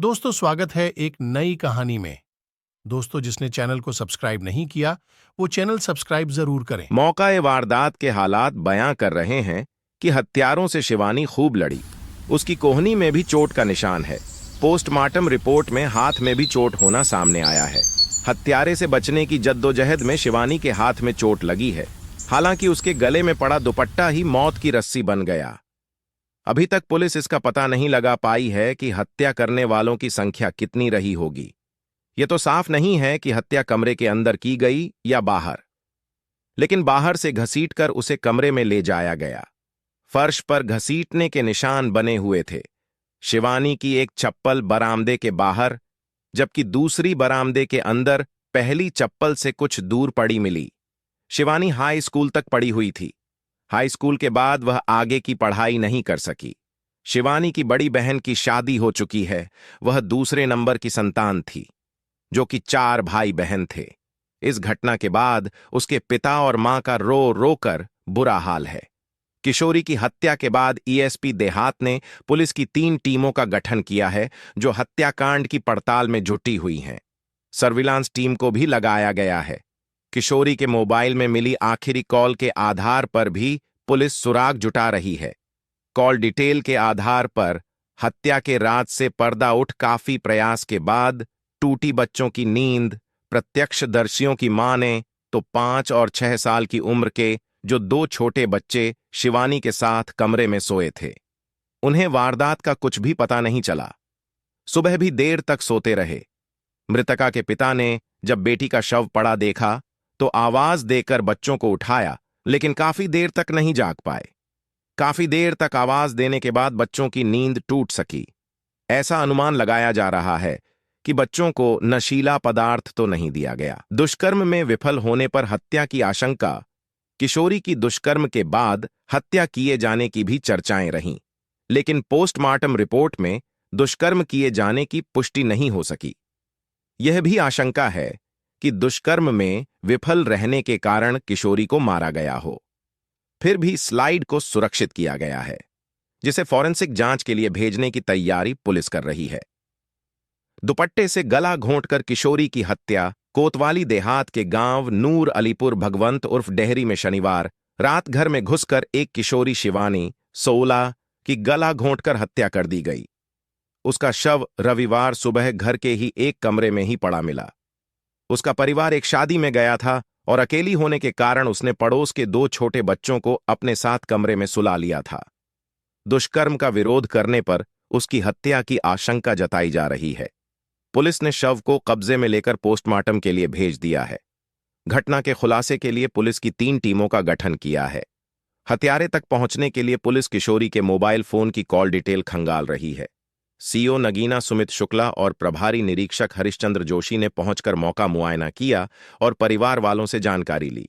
दोस्तों, स्वागत है एक नई कहानी में। दोस्तों, जिसने चैनल को सब्सक्राइब नहीं किया वो चैनल सब्सक्राइब जरूर करें। मौका-ए वारदात के हालात बयां कर रहे हैं कि हत्यारों से शिवानी खूब लड़ी। उसकी कोहनी में भी चोट का निशान है। पोस्टमार्टम रिपोर्ट में हाथ में भी चोट होना सामने आया है। हत्यारे से बचने की जद्दोजहद में शिवानी के हाथ में चोट लगी है। हालांकि उसके गले में पड़ा दुपट्टा ही मौत की रस्सी बन गया। अभी तक पुलिस इसका पता नहीं लगा पाई है कि हत्या करने वालों की संख्या कितनी रही होगी। यह तो साफ नहीं है कि हत्या कमरे के अंदर की गई या बाहर, लेकिन बाहर से घसीटकर उसे कमरे में ले जाया गया। फर्श पर घसीटने के निशान बने हुए थे। शिवानी की एक चप्पल बरामदे के बाहर, जबकि दूसरी बरामदे के अंदर पहली चप्पल से कुछ दूर पड़ी मिली। शिवानी हाई स्कूल तक पढ़ी हुई थी। हाई स्कूल के बाद वह आगे की पढ़ाई नहीं कर सकी। शिवानी की बड़ी बहन की शादी हो चुकी है। वह दूसरे नंबर की संतान थी, जो कि 4 भाई बहन थे। इस घटना के बाद उसके पिता और मां का रो रो कर बुरा हाल है। किशोरी की हत्या के बाद ईएसपी देहात ने पुलिस की 3 टीमों का गठन किया है, जो हत्याकांड की पड़ताल में जुटी हुई हैं। सर्विलांस टीम को भी लगाया गया है। किशोरी के मोबाइल में मिली आखिरी कॉल के आधार पर भी पुलिस सुराग जुटा रही है। कॉल डिटेल के आधार पर हत्या के रात से पर्दा उठ काफी प्रयास के बाद टूटी बच्चों की नींद, प्रत्यक्षदर्शियों की मां ने तो 5 और 6 साल की उम्र के जो 2 छोटे बच्चे शिवानी के साथ कमरे में सोए थे, उन्हें वारदात का कुछ भी पता नहीं चला। सुबह भी देर तक सोते रहे। मृतका के पिता ने जब बेटी का शव पड़ा देखा तो आवाज देकर बच्चों को उठाया, लेकिन काफी देर तक नहीं जाग पाए। काफी देर तक आवाज देने के बाद बच्चों की नींद टूट सकी। ऐसा अनुमान लगाया जा रहा है कि बच्चों को नशीला पदार्थ तो नहीं दिया गया। दुष्कर्म में विफल होने पर हत्या की आशंका। किशोरी की दुष्कर्म के बाद हत्या किए जाने की भी चर्चाएं रहीं, लेकिन पोस्टमार्टम रिपोर्ट में दुष्कर्म किए जाने की पुष्टि नहीं हो सकी। यह भी आशंका है कि दुष्कर्म में विफल रहने के कारण किशोरी को मारा गया हो। फिर भी स्लाइड को सुरक्षित किया गया है, जिसे फॉरेंसिक जांच के लिए भेजने की तैयारी पुलिस कर रही है। दुपट्टे से गला घोंटकर किशोरी की हत्या कोतवाली देहात के गांव नूर अलीपुर भगवंत उर्फ डेहरी में शनिवार रात घर में घुसकर एक किशोरी शिवानी 16 की गला घोंटकर हत्या कर दी गई। उसका शव रविवार सुबह घर के ही एक कमरे में ही पड़ा मिला। उसका परिवार एक शादी में गया था और अकेली होने के कारण उसने पड़ोस के 2 छोटे बच्चों को अपने साथ कमरे में सुला लिया था। दुष्कर्म का विरोध करने पर उसकी हत्या की आशंका जताई जा रही है। पुलिस ने शव को कब्जे में लेकर पोस्टमार्टम के लिए भेज दिया है। घटना के खुलासे के लिए पुलिस की 3 टीमों का गठन किया है। हत्यारे तक पहुंचने के लिए पुलिस किशोरी के मोबाइल फोन की कॉल डिटेल खंगाल रही है। सीओ नगीना सुमित शुक्ला और प्रभारी निरीक्षक हरिश्चंद्र जोशी ने पहुंचकर मौका मुआयना किया और परिवार वालों से जानकारी ली।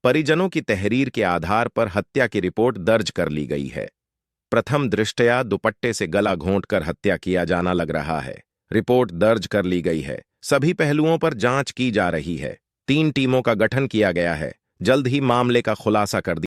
परिजनों की तहरीर के आधार पर हत्या की रिपोर्ट दर्ज कर ली गई है। प्रथम दृष्टया दुपट्टे से गला घोंटकर हत्या किया जाना लग रहा है। रिपोर्ट दर्ज कर ली गई है। सभी पहलुओं पर जांच की जा रही है। 3 टीमों का गठन किया गया है। जल्द ही मामले का खुलासा कर दिया